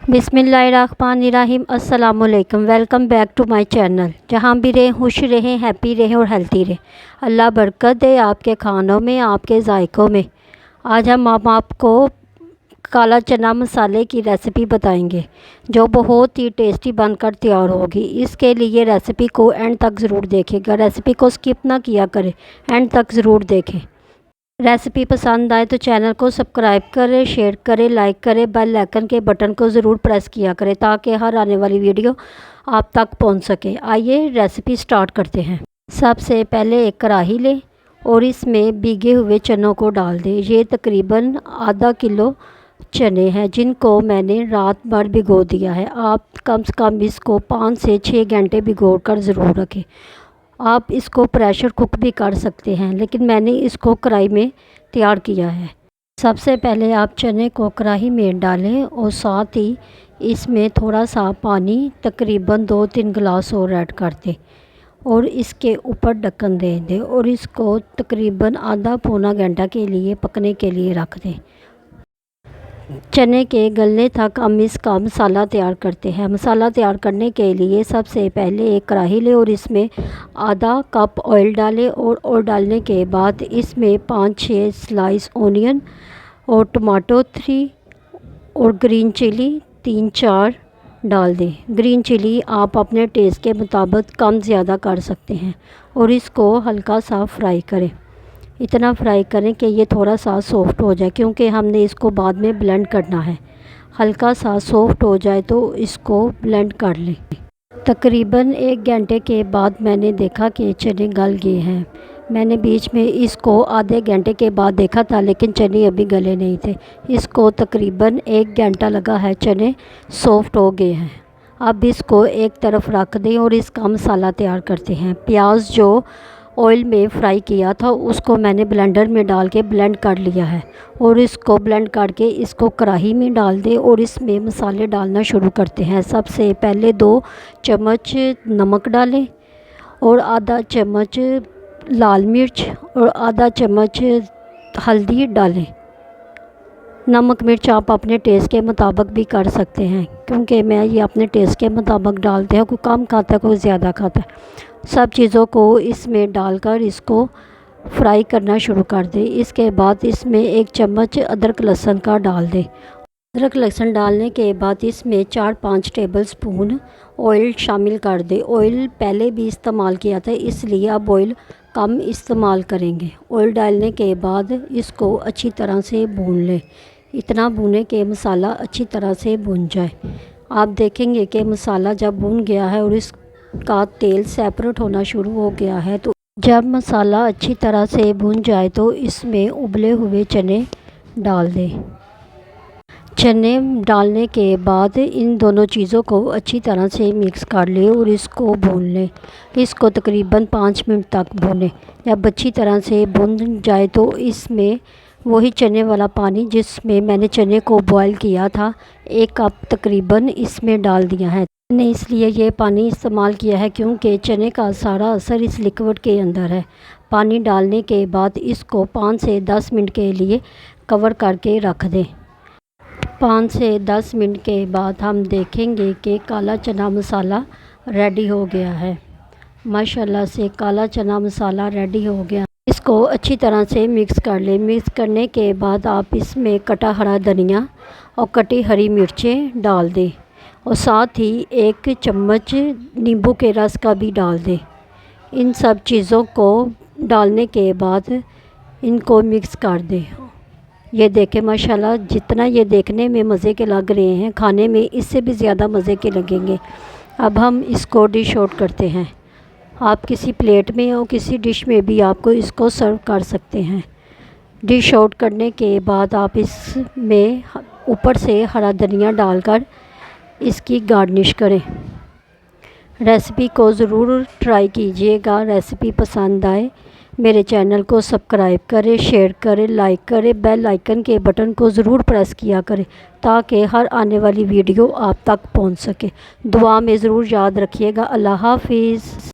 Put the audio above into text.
बिस्मिल्लाहिर्रहमानिर्रहीम। अस्सलामुअलैकुम। Welcome back to my channel. जहाँ भी रहें खुश रहें, हैप्पी रहें और हेल्थी रहें। अल्लाह बरकत दे आपके खानों में, आपके जायकों में। आज हम आपको काला चना मसाले की रेसिपी बताएंगे जो बहुत ही टेस्टी बनकर तैयार होगी। इसके लिए रेसिपी को एंड तक ज़रूर देखिएगा। रेसिपी को स्किप ना किया करें, एंड तक ज़रूर देखें। रेसिपी पसंद आए तो चैनल को सब्सक्राइब करें, शेयर करें, लाइक करें, बेल आइकन के बटन को ज़रूर प्रेस किया करें ताकि हर आने वाली वीडियो आप तक पहुंच सके। आइए रेसिपी स्टार्ट करते हैं। सबसे पहले एक कढ़ाई लें और इसमें भीगे हुए चनों को डाल दें। ये तकरीबन आधा किलो चने हैं जिनको मैंने रात भर भिगो दिया है। आप कम से कम इसको 5 से 6 घंटे भिगो कर ज़रूर रखें। आप इसको प्रेशर कुक भी कर सकते हैं, लेकिन मैंने इसको कढ़ाई में तैयार किया है। सबसे पहले आप चने को कढ़ाई में डालें और साथ ही इसमें थोड़ा सा पानी तकरीबन 2-3 गिलास और ऐड कर दें और इसके ऊपर ढक्कन दे दें और इसको तकरीबन आधा पौना घंटा के लिए पकने के लिए रख दें। चने के गलने तक हम इसका मसाला तैयार करते हैं। मसाला तैयार करने के लिए सबसे पहले एक कढ़ाई लें और इसमें आधा कप ऑयल डालें और ऑयल डालने के बाद इसमें 5-6 स्लाइस ओनियन और टमाटो 3 और ग्रीन चिली 3-4 डाल दें। ग्रीन चिली आप अपने टेस्ट के मुताबिक कम ज़्यादा कर सकते हैं और इसको हल्का सा फ्राई करें। इतना फ्राई करें कि ये थोड़ा सा सॉफ़्ट हो जाए, क्योंकि हमने इसको बाद में ब्लेंड करना है। हल्का सा सॉफ़्ट हो जाए तो इसको ब्लेंड कर लें। तकरीबन 1 घंटे के बाद मैंने देखा कि चने गल गए हैं। मैंने बीच में इसको आधे घंटे के बाद देखा था, लेकिन चने अभी गले नहीं थे। इसको तकरीबन 1 घंटा लगा है, चने सॉफ़्ट हो गए हैं। अब इसको एक तरफ रख दें और इसका मसाला तैयार करते हैं। प्याज जो ऑयल में फ्राई किया था उसको मैंने ब्लेंडर में डाल के ब्लेंड कर लिया है और इसको ब्लेंड करके इसको कढ़ाई में डाल दें और इसमें मसाले डालना शुरू करते हैं। सबसे पहले 2 चम्मच नमक डालें और आधा चम्मच लाल मिर्च और आधा चम्मच हल्दी डालें। नमक मिर्च आप अपने टेस्ट के मुताबिक भी कर सकते हैं, क्योंकि मैं ये अपने टेस्ट के मुताबिक डालते हैं। कोई कम खाता है, कोई ज़्यादा खाता है। सब चीज़ों को इसमें डालकर इसको फ्राई करना शुरू कर दें। इसके बाद इसमें 1 चम्मच अदरक लहसुन का डाल दें। अदरक लहसुन डालने के बाद इसमें 4-5 टेबल स्पून ऑयल शामिल कर दें। ऑयल पहले भी इस्तेमाल किया था, इसलिए अब ऑयल कम इस्तेमाल करेंगे। ऑयल डालने के बाद इसको अच्छी तरह से भून लें। इतना भूनें कि मसाला अच्छी तरह से भुन जाए। आप देखेंगे कि मसाला जब भुन गया है और इसका तेल सेपरेट होना शुरू हो गया है, तो जब मसाला अच्छी तरह से भुन जाए तो इसमें उबले हुए चने डाल दें। चने डालने के बाद इन दोनों चीज़ों को अच्छी तरह से मिक्स कर लें और इसको भून लें। इसको तकरीबन 5 मिनट तक भूनें। जब अच्छी तरह से भुन जाए तो इसमें वही चने वाला पानी जिसमें मैंने चने को बॉईल किया था, 1 कप तकरीबन इसमें डाल दिया है। मैंने इसलिए ये पानी इस्तेमाल किया है क्योंकि चने का सारा असर इस लिक्विड के अंदर है। पानी डालने के बाद इसको 5 से 10 मिनट के लिए कवर करके रख दें। 5 से 10 मिनट के बाद हम देखेंगे कि काला चना मसाला रेडी हो गया है। माशाल्लाह से काला चना मसाला रेडी हो गया। इसको अच्छी तरह से मिक्स कर लें। मिक्स करने के बाद आप इसमें कटा हरा धनिया और कटी हरी मिर्चें डाल दें और साथ ही 1 चम्मच नींबू के रस का भी डाल दें। इन सब चीज़ों को डालने के बाद इनको मिक्स कर दें। ये देखें माशाल्लाह, जितना ये देखने में मज़े के लग रहे हैं, खाने में इससे भी ज़्यादा मज़े के लगेंगे। अब हम इसको डिश आउट करते हैं। आप किसी प्लेट में और किसी डिश में भी आपको इसको सर्व कर सकते हैं। डिश आउट करने के बाद आप इसमें ऊपर से हरा धनिया डालकर इसकी गार्निश करें। रेसिपी को ज़रूर ट्राई कीजिएगा। रेसिपी पसंद आए मेरे चैनल को सब्सक्राइब करें, शेयर करें, लाइक करें, बेल आइकन के बटन को ज़रूर प्रेस किया करें ताकि हर आने वाली वीडियो आप तक पहुंच सके। दुआ में ज़रूर याद रखिएगा। अल्लाह हाफिज़।